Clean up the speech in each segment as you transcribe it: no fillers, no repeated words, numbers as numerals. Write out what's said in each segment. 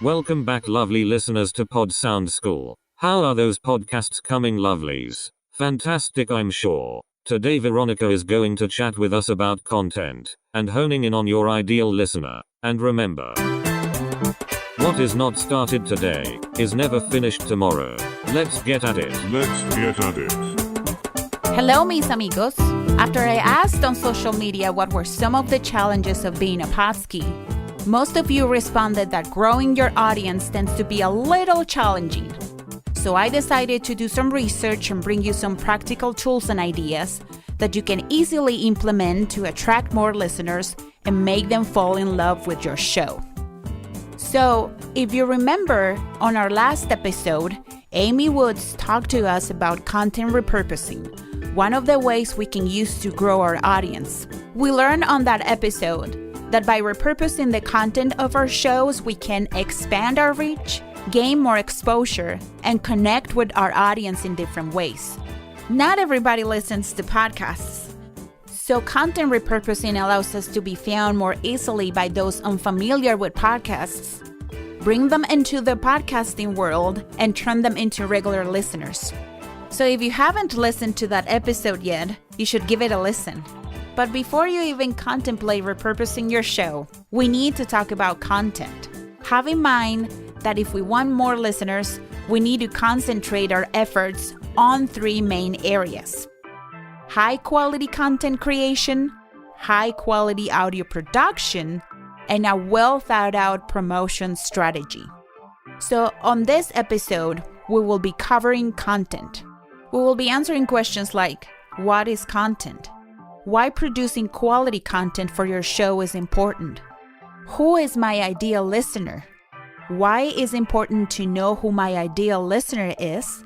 Welcome back, lovely listeners, to Pod Sound School. How are those podcasts coming, lovelies? Fantastic, I'm sure. Today Veronica is going to chat with us about content and honing in on your ideal listener. And remember, what is not started today is never finished tomorrow. Let's get at it. Hello, mis amigos. After I asked on social media what were some of the challenges of being a podski, most of you responded that growing your audience tends to be a little challenging. So I decided to do some research and bring you some practical tools and ideas that you can easily implement to attract more listeners and make them fall in love with your show. So, if you remember, on our last episode, Amy Woods talked to us about content repurposing, one of the ways we can use to grow our audience. We learned on that episode that by repurposing the content of our shows, we can expand our reach, gain more exposure, and connect with our audience in different ways. Not everybody listens to podcasts, so content repurposing allows us to be found more easily by those unfamiliar with podcasts, bring them into the podcasting world, and turn them into regular listeners. So if you haven't listened to that episode yet, you should give it a listen. But before you even contemplate repurposing your show, we need to talk about content. Have in mind that if we want more listeners, we need to concentrate our efforts on three main areas: high-quality content creation, high-quality audio production, and a well-thought-out promotion strategy. So on this episode, we will be covering content. We will be answering questions like, what is content? Why producing quality content for your show is important? Who is my ideal listener? Why is it important to know who my ideal listener is?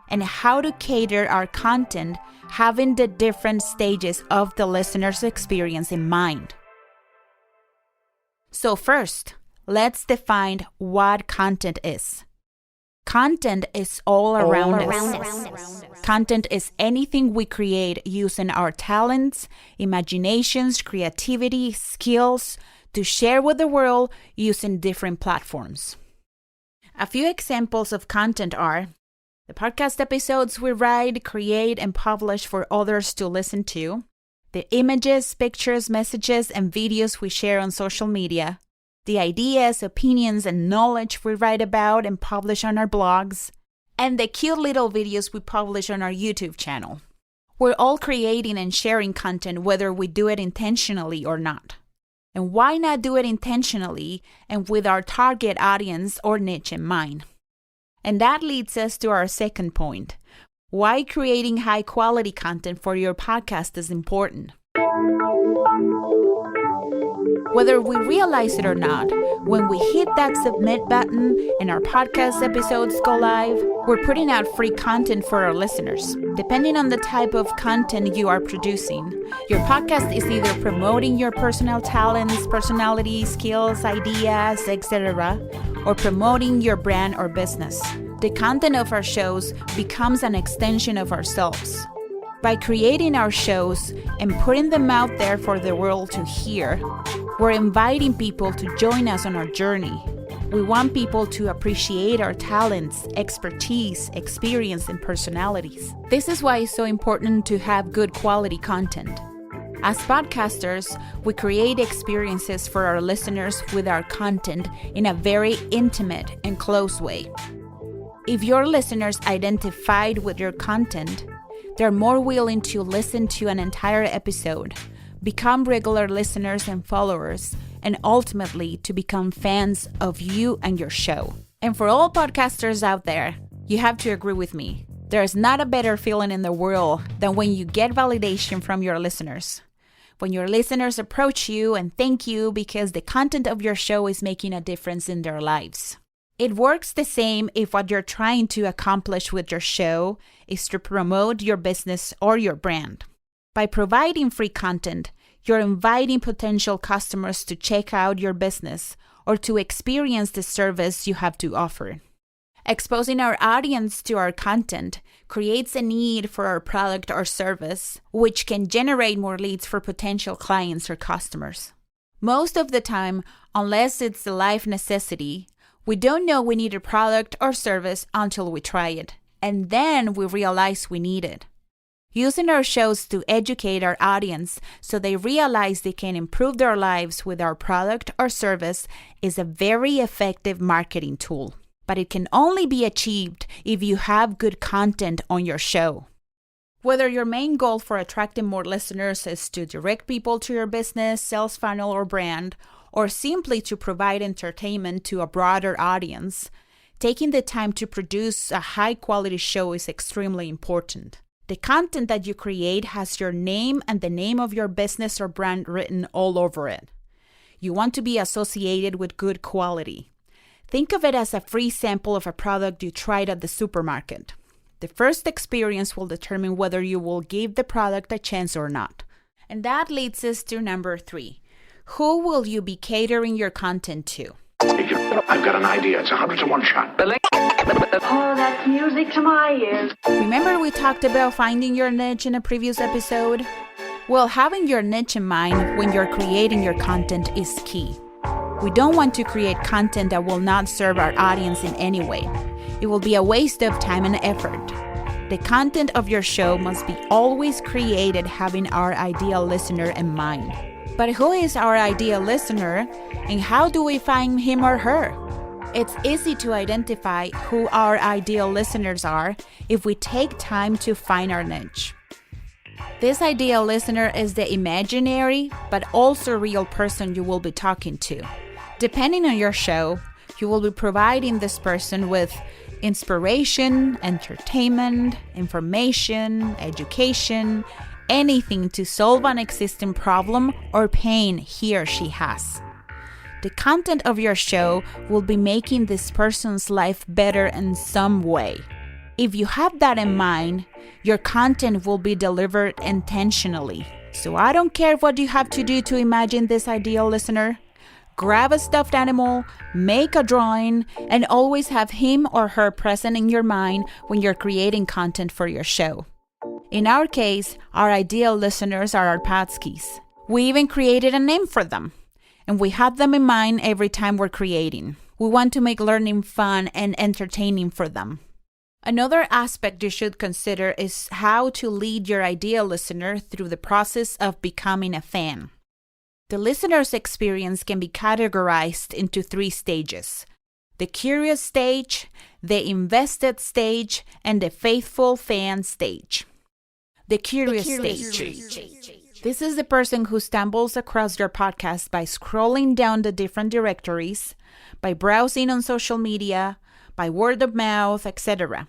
And how to cater our content having the different stages of the listener's experience in mind. So first, let's define what content is. Content is all around us. Content is anything we create using our talents, imaginations, creativity, skills to share with the world using different platforms. A few examples of content are the podcast episodes we write, create, and publish for others to listen to, the images, pictures, messages, and videos we share on social media, the ideas, opinions, and knowledge we write about and publish on our blogs, and the cute little videos we publish on our YouTube channel. We're all creating and sharing content whether we do it intentionally or not. And why not do it intentionally and with our target audience or niche in mind? And that leads us to our second point: why creating high-quality content for your podcast is important. Whether we realize it or not, when we hit that submit button and our podcast episodes go live, we're putting out free content for our listeners. Depending on the type of content you are producing, your podcast is either promoting your personal talents, personality, skills, ideas, etc., or promoting your brand or business. The content of our shows becomes an extension of ourselves. By creating our shows and putting them out there for the world to hear, we're inviting people to join us on our journey. We want people to appreciate our talents, expertise, experience, and personalities. This is why it's so important to have good quality content. As podcasters, we create experiences for our listeners with our content in a very intimate and close way. If your listeners identified with your content, they're more willing to listen to an entire episode, become regular listeners and followers, and ultimately to become fans of you and your show. And for all podcasters out there, you have to agree with me. There is not a better feeling in the world than when you get validation from your listeners. When your listeners approach you and thank you because the content of your show is making a difference in their lives. It works the same if what you're trying to accomplish with your show is to promote your business or your brand. By providing free content, you're inviting potential customers to check out your business or to experience the service you have to offer. Exposing our audience to our content creates a need for our product or service, which can generate more leads for potential clients or customers. Most of the time, unless it's a life necessity, We don't know we need a product or service until we try it, and then we realize we need it. Using our shows to educate our audience so they realize they can improve their lives with our product or service is a very effective marketing tool. But it can only be achieved if you have good content on your show. Whether your main goal for attracting more listeners is to direct people to your business, sales funnel, or brand, or simply to provide entertainment to a broader audience, taking the time to produce a high-quality show is extremely important. The content that you create has your name and the name of your business or brand written all over it. You want to be associated with good quality. Think of it as a free sample of a product you tried at the supermarket. The first experience will determine whether you will give the product a chance or not. And that leads us to number 3. Who will you be catering your content to? I've got an idea. It's 100 to 1 shot. Oh, that's music to my ears. Remember we talked about finding your niche in a previous episode? Well, having your niche in mind when you're creating your content is key. We don't want to create content that will not serve our audience in any way. It will be a waste of time and effort. The content of your show must be always created having our ideal listener in mind. But who is our ideal listener, and how do we find him or her? It's easy to identify who our ideal listeners are if we take time to find our niche. This ideal listener is the imaginary but also real person you will be talking to. Depending on your show, you will be providing this person with inspiration, entertainment, information, education, anything to solve an existing problem or pain he or she has. The content of your show will be making this person's life better in some way. If you have that in mind, your content will be delivered intentionally. So I don't care what you have to do to imagine this ideal listener. Grab a stuffed animal, make a drawing, and always have him or her present in your mind when you're creating content for your show. In our case, our ideal listeners are our Patskis. We even created a name for them, and we have them in mind every time we're creating. We want to make learning fun and entertaining for them. Another aspect you should consider is how to lead your ideal listener through the process of becoming a fan. The listener's experience can be categorized into 3 stages: the curious stage, the invested stage, and the faithful fan stage. The curious stage. This is the person who stumbles across your podcast by scrolling down the different directories, by browsing on social media, by word of mouth, etc.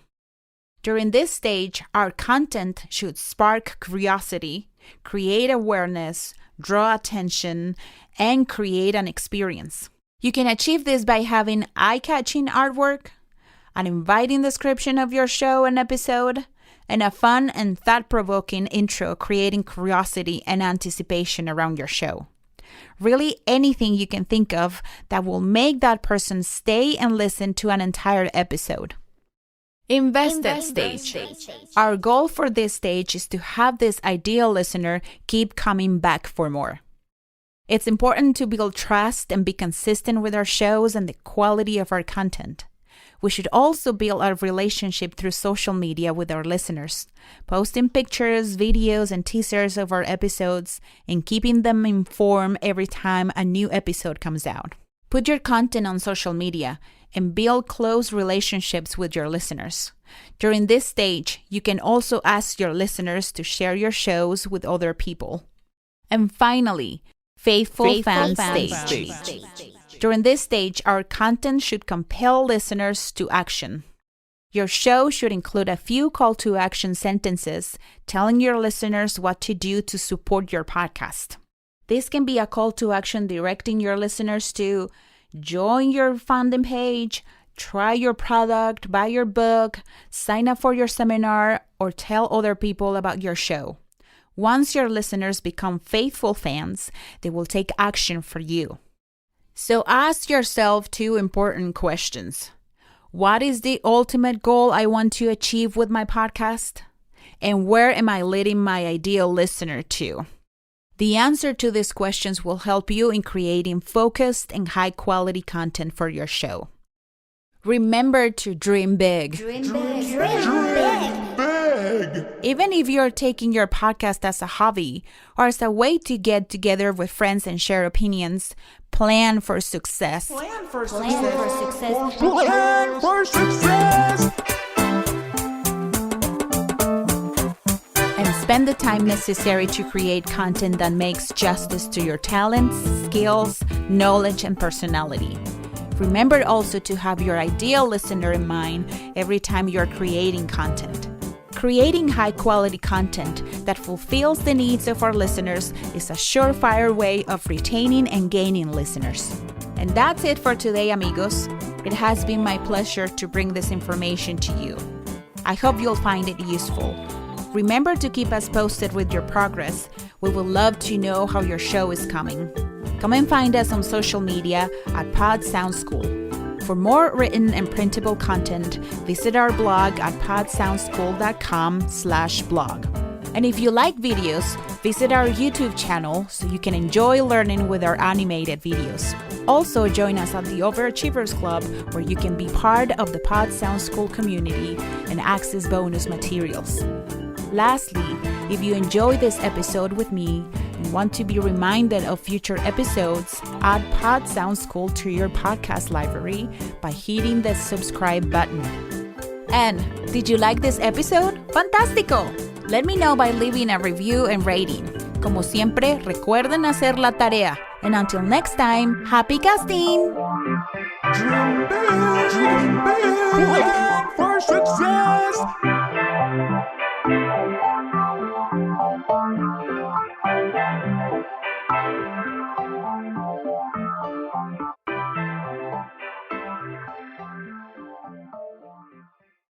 During this stage, our content should spark curiosity, create awareness, draw attention, and create an experience. You can achieve this by having eye-catching artwork, an inviting description of your show and episode, and a fun and thought-provoking intro creating curiosity and anticipation around your show. Really anything you can think of that will make that person stay and listen to an entire episode. Invested stage. Our goal for this stage is to have this ideal listener keep coming back for more. It's important to build trust and be consistent with our shows and the quality of our content. We should also build our relationship through social media with our listeners, posting pictures, videos, and teasers of our episodes, and keeping them informed every time a new episode comes out. Put your content on social media and build close relationships with your listeners. During this stage, you can also ask your listeners to share your shows with other people. And finally, faithful fan stage. During this stage, our content should compel listeners to action. Your show should include a few call to action sentences telling your listeners what to do to support your podcast. This can be a call to action directing your listeners to join your funding page, try your product, buy your book, sign up for your seminar, or tell other people about your show. Once your listeners become faithful fans, they will take action for you. So ask yourself 2 important questions. What is the ultimate goal I want to achieve with my podcast? And where am I leading my ideal listener to? The answer to these questions will help you in creating focused and high-quality content for your show. Remember to dream big. Dream big. Even if you're taking your podcast as a hobby or as a way to get together with friends and share opinions, plan for success. Plan for success. And spend the time necessary to create content that makes justice to your talents, skills, knowledge, and personality. Remember also to have your ideal listener in mind every time you're creating content. Creating high-quality content that fulfills the needs of our listeners is a surefire way of retaining and gaining listeners. And that's it for today, amigos. It has been my pleasure to bring this information to you. I hope you'll find it useful. Remember to keep us posted with your progress. We would love to know how your show is coming. Come and find us on social media at Pod Sound School. For more written and printable content, visit our blog at podsoundschool.com/blog. And if you like videos, visit our YouTube channel so you can enjoy learning with our animated videos. Also, join us at the Overachievers Club, where you can be part of the Pod Sound School community and access bonus materials. Lastly, if you enjoyed this episode with me and want to be reminded of future episodes, add Pod Sound School to your podcast library by hitting the subscribe button. And did you like this episode? ¡Fantástico! Let me know by leaving a review and rating. Como siempre, recuerden hacer la tarea. And until next time, happy casting! Dream big, plan for success.